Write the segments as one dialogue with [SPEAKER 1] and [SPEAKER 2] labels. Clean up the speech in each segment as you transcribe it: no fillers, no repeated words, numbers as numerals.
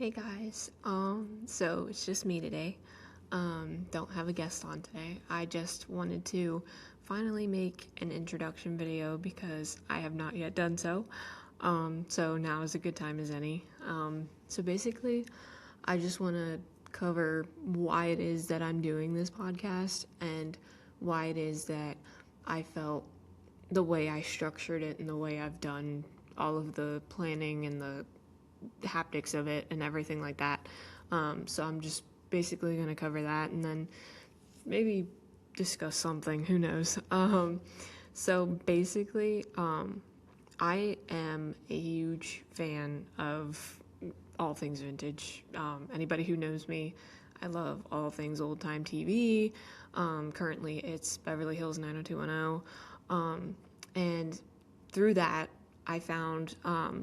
[SPEAKER 1] Hey guys, so it's just me today. Don't have a guest on today. I just wanted to finally make an introduction video because I have not yet done so. So now is a good time as any. So basically, I just want to cover why it is that I'm doing this podcast and why it is that I felt the way I structured it and the way I've done all of the planning and the haptics of it and everything like that. So I'm just basically going to cover that and then maybe discuss something. Who knows? So basically, I am a huge fan of all things vintage. Anybody who knows me, I love all things old time TV. Currently, it's Beverly Hills 90210. And through that, I found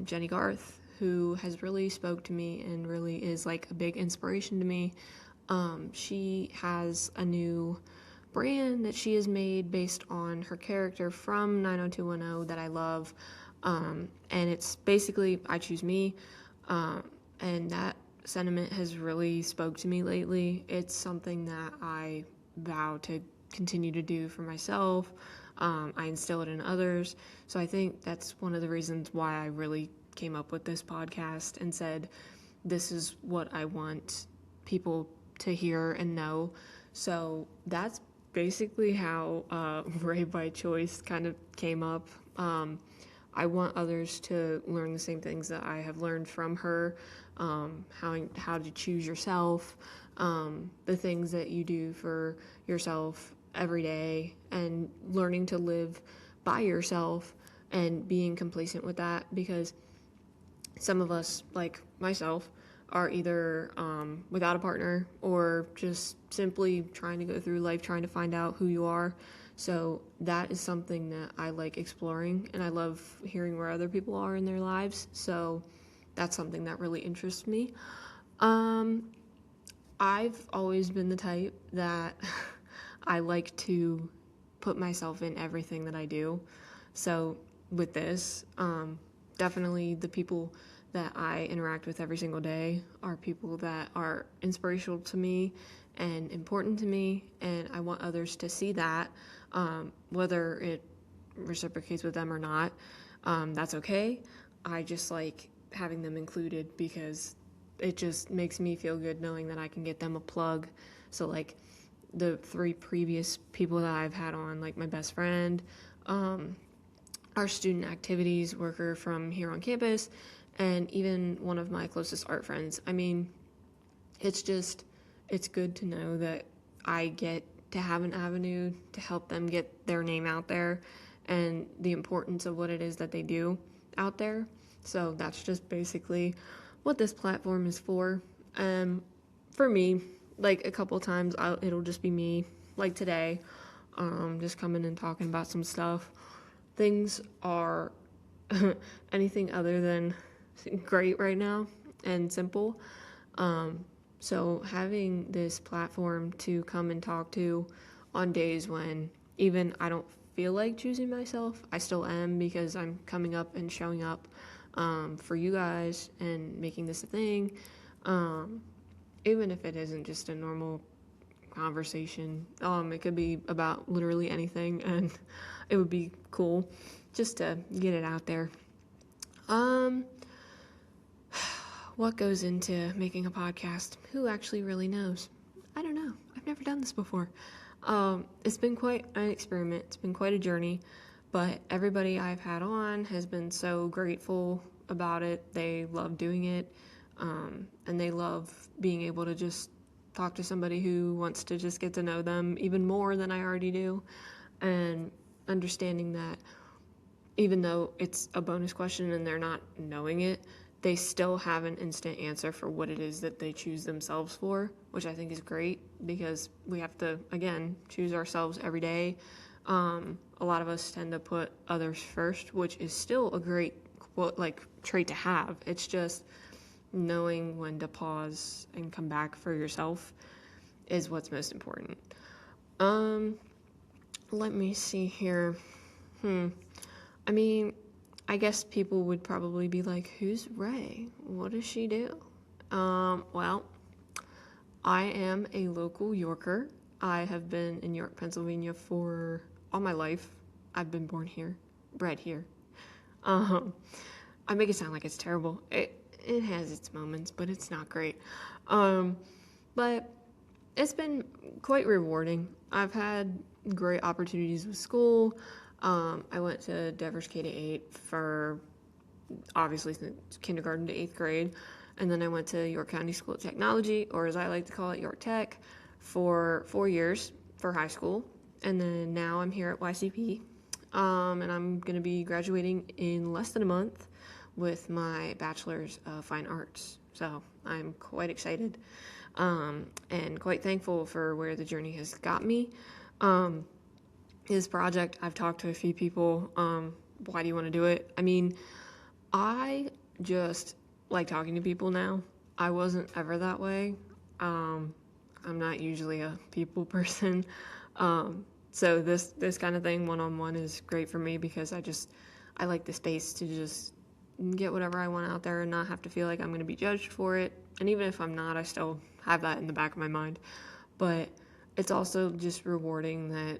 [SPEAKER 1] Jenny Garth, who has really spoke to me and really is like a big inspiration to me. She has a new brand that she has made based on her character from 90210 that I love. And it's basically I Choose Me. And that sentiment has really spoke to me lately. It's something that I vow to continue to do for myself. I instill it in others. So I think that's one of the reasons why I really came up with this podcast and said, this is what I want people to hear and know. So that's basically how Ray by Choice kind of came up. I want others to learn the same things that I have learned from her, how to choose yourself, the things that you do for yourself every day, and learning to live by yourself and being complacent with that, because some of us, like myself, are either without a partner or just simply trying to go through life trying to find out who you are. So that is something that I like exploring, and I love hearing where other people are in their lives. So that's something that really interests me. I've always been the type that I like to put myself in everything that I do. So with this, definitely the people that I interact with every single day are people that are inspirational to me and important to me, and I want others to see that, whether it reciprocates with them or not. That's okay. I just like having them included because it just makes me feel good knowing that I can get them a plug. So like the 3 previous people that I've had on, like my best friend, our student activities worker from here on campus, and even one of my closest art friends. I mean, it's good to know that I get to have an avenue to help them get their name out there and the importance of what it is that they do out there. So that's just basically what this platform is for. For me, like a couple times, it'll just be me, like today, just coming and talking about some stuff. Things are anything other than great right now and simple. So having this platform to come and talk to on days when even I don't feel like choosing myself, I still am, because I'm coming up and showing up for you guys and making this a thing. Even if it isn't just a normal conversation, it could be about literally anything, and it would be cool just to get it out there. What goes into making a podcast? Who actually really knows? I don't know. I've never done this before. It's been quite an experiment. It's been quite a journey, but everybody I've had on has been so grateful about it. They love doing it, and they love being able to just talk to somebody who wants to just get to know them even more than I already do, and understanding that even though it's a bonus question and they're not knowing it, they still have an instant answer for what it is that they choose themselves for, which I think is great, because we have to, again, choose ourselves every day. A lot of us tend to put others first, which is still a great trait to have. It's just knowing when to pause and come back for yourself is what's most important. Let me see here. I mean, I guess people would probably be like, who's Ray? What does she do? Well, I am a local Yorker. I have been in York, Pennsylvania for all my life. I've been born here, bred here. Um, I make it sound like it's terrible. It has its moments, but it's not great. Um, but it's been quite rewarding. I've had great opportunities with school. I went to Devers K to 8 for obviously kindergarten to 8th grade. And then I went to York County School of Technology, or as I like to call it, York Tech, for 4 years for high school. And then now I'm here at YCP. And I'm going to be graduating in less than a month with my Bachelor's of Fine Arts. So I'm quite excited and quite thankful for where the journey has got me. This project, I've talked to a few people. Why do you want to do it? I mean, I just like talking to people now. I wasn't ever that way. I'm not usually a people person. So this kind of thing one-on-one is great for me because I like the space to just get whatever I want out there and not have to feel like I'm going to be judged for it. And even if I'm not, I still have that in the back of my mind. But it's also just rewarding that,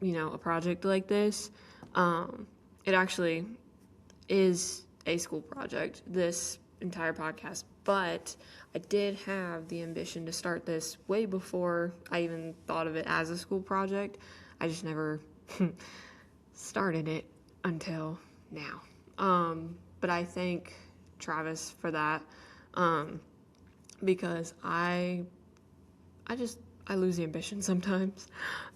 [SPEAKER 1] a project like this, it actually is a school project, this entire podcast, but I did have the ambition to start this way before I even thought of it as a school project. I just never started it until now. But I thank Travis for that, because I lose the ambition sometimes,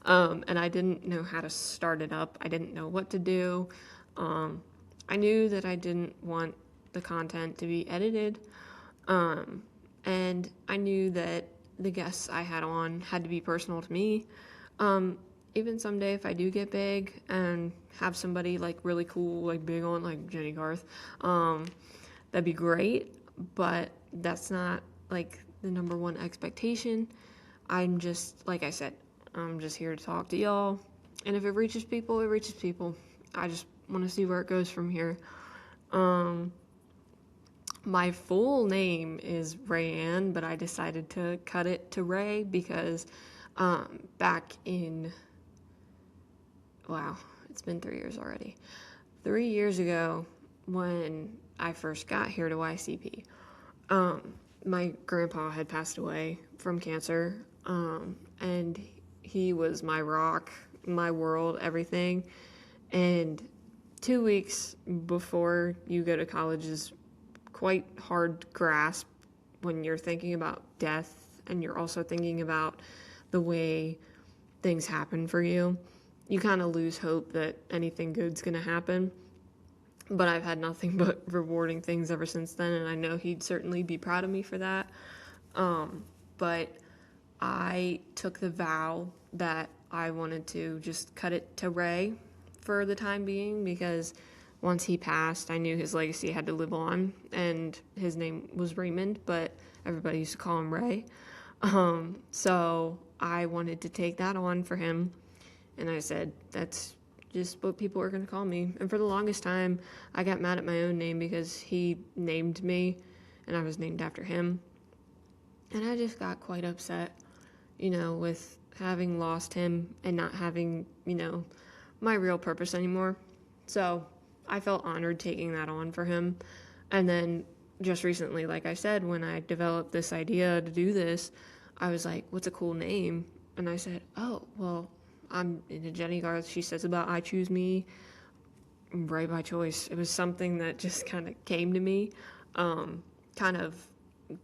[SPEAKER 1] and I didn't know how to start it up. I didn't know what to do. I knew that I didn't want the content to be edited, and I knew that the guests I had on had to be personal to me. Even someday if I do get big and have somebody like really cool, like big on like Jenny Garth, that'd be great, but that's not like the number one expectation. I'm just, like I said, I'm just here to talk to y'all, and if it reaches people, it reaches people. I just want to see where it goes from here. My full name is Rayanne, but I decided to cut it to Ray because back in, wow, it's been 3 years already. 3 years ago, when I first got here to YCP, my grandpa had passed away from cancer, and he was my rock, my world, everything. And 2 weeks before you go to college is quite hard to grasp when you're thinking about death and you're also thinking about the way things happen for you. You kind of lose hope that anything good's going to happen. But I've had nothing but rewarding things ever since then, and I know he'd certainly be proud of me for that. But I took the vow that I wanted to just cut it to Ray for the time being, because once he passed, I knew his legacy had to live on, and his name was Raymond, but everybody used to call him Ray. So I wanted to take that on for him, and I said, that's just what people are going to call me. And for the longest time, I got mad at my own name because he named me, and I was named after him. And I just got quite upset, with having lost him and not having, my real purpose anymore. So I felt honored taking that on for him. And then just recently, like I said, when I developed this idea to do this, I was like, what's a cool name? And I said, oh, well, I'm into Jenny Garth. She says about I choose me, right by choice. It was something that just kind of came to me, kind of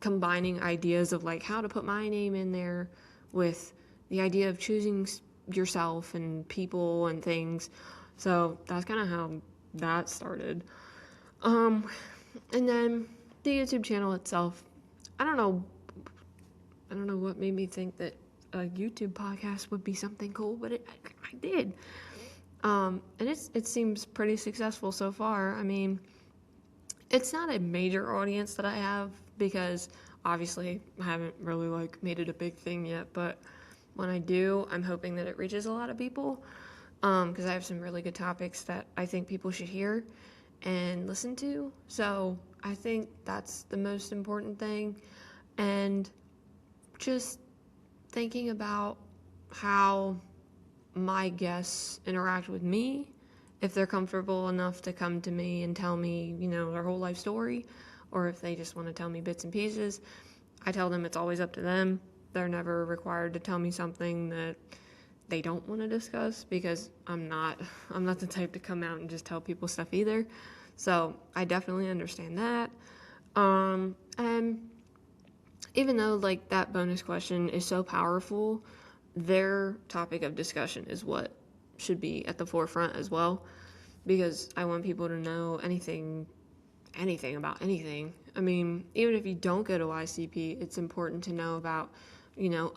[SPEAKER 1] combining ideas of like how to put my name in there with the idea of choosing yourself and people and things. So that's kind of how that started. And then the YouTube channel itself, I don't know what made me think that a YouTube podcast would be something cool, but I did. And it seems pretty successful so far. I mean, it's not a major audience that I have because obviously I haven't really made it a big thing yet, but when I do, I'm hoping that it reaches a lot of people, because I have some really good topics that I think people should hear. and listened to. So I think that's the most important thing. And just thinking about how my guests interact with me, if they're comfortable enough to come to me and tell me, their whole life story, or if they just want to tell me bits and pieces. I tell them it's always up to them. They're never required to tell me something that they don't want to discuss, because I'm not the type to come out and just tell people stuff either. So I definitely understand that. And even though like that bonus question is so powerful, their topic of discussion is what should be at the forefront as well, because I want people to know anything about anything. I mean, even if you don't go to YCP, it's important to know about,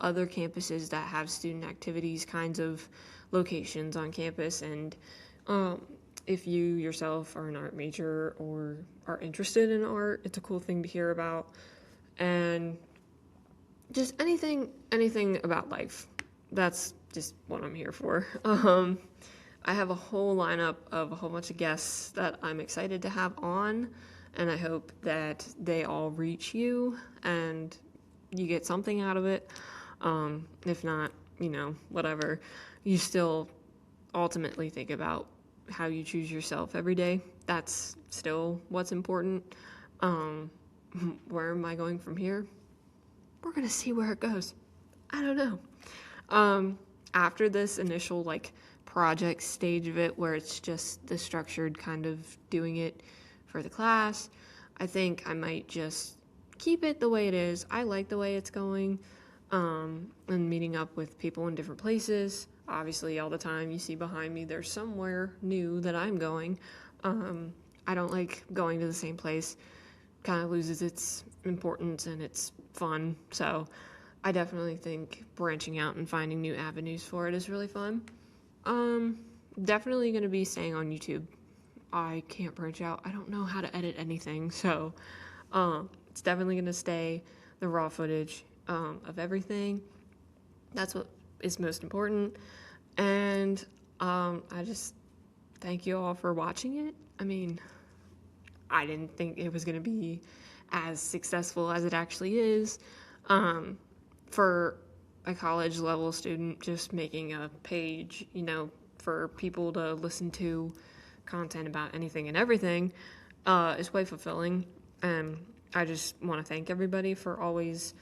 [SPEAKER 1] other campuses that have student activities kinds of locations on campus. And if you yourself are an art major or are interested in art, it's a cool thing to hear about. And just anything about life. That's just what I'm here for. I have a whole lineup of a whole bunch of guests that I'm excited to have on, and I hope that they all reach you and you get something out of it. If not, whatever. You still ultimately think about how you choose yourself every day. That's still what's important. Where am I going from here? We're gonna see where it goes. I don't know. After this initial project stage of it, where it's just the structured kind of doing it for the class, I think I might just keep it the way it is. I like the way it's going, and meeting up with people in different places. Obviously, all the time you see behind me, there's somewhere new that I'm going. I don't like going to the same place. Kind of loses its importance and it's fun. So I definitely think branching out and finding new avenues for it is really fun. Definitely going to be staying on YouTube. I can't branch out. I don't know how to edit anything. So it's definitely going to stay the raw footage of everything. That's what is most important. And I just thank you all for watching it. I mean, I didn't think it was going to be as successful as it actually is. For a college level student, just making a page, for people to listen to content about anything and everything is quite fulfilling. And I just want to thank everybody for always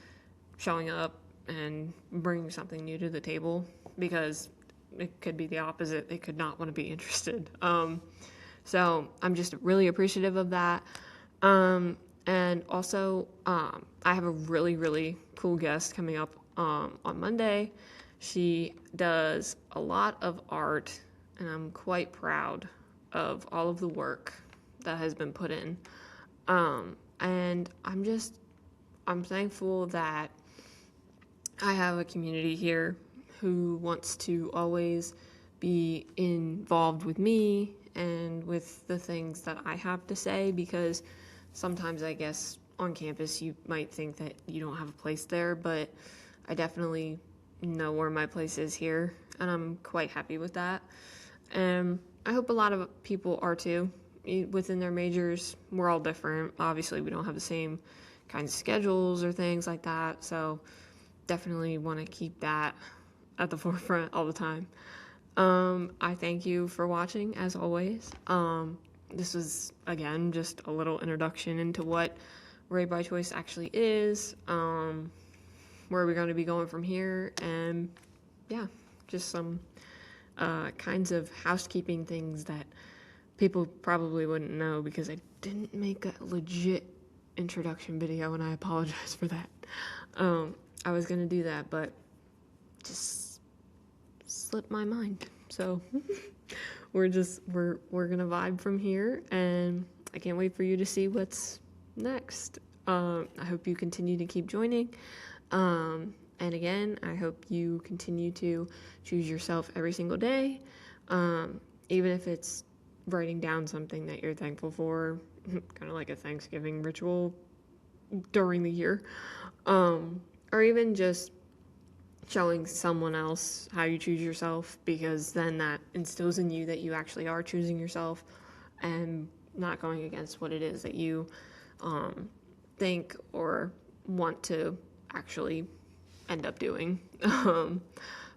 [SPEAKER 1] showing up and bringing something new to the table, because it could be the opposite. They could not want to be interested. So I'm just really appreciative of that. And also, I have a really, really cool guest coming up on Monday. She does a lot of art, and I'm quite proud of all of the work that has been put in. And I'm thankful that I have a community here who wants to always be involved with me and with the things that I have to say, because sometimes I guess on campus you might think that you don't have a place there, but I definitely know where my place is here, and I'm quite happy with that. And I hope a lot of people are too. Within their majors, we're all different. Obviously, we don't have the same kinds of schedules or things like that, so definitely want to keep that at the forefront all the time. I thank you for watching, as always. This was, again, just a little introduction into what Raid by Choice actually is, where we're going to be going from here, and yeah, just some kinds of housekeeping things that people probably wouldn't know, because I didn't make a legit introduction video, and I apologize for that. I was going to do that, but just slipped my mind. So we're gonna vibe from here, and I can't wait for you to see what's next. I hope you continue to keep joining, and again, I hope you continue to choose yourself every single day, even if it's writing down something that you're thankful for, kind of like a Thanksgiving ritual during the year, or even just showing someone else how you choose yourself, because then that instills in you that you actually are choosing yourself, and not going against what it is that you think or want to actually end up doing.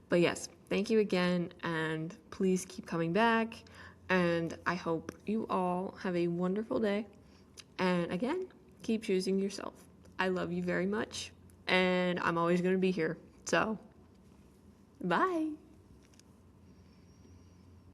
[SPEAKER 1] But yes, thank you again, and please keep coming back. And I hope you all have a wonderful day. And again, keep choosing yourself. I love you very much, and I'm always going to be here. So, bye.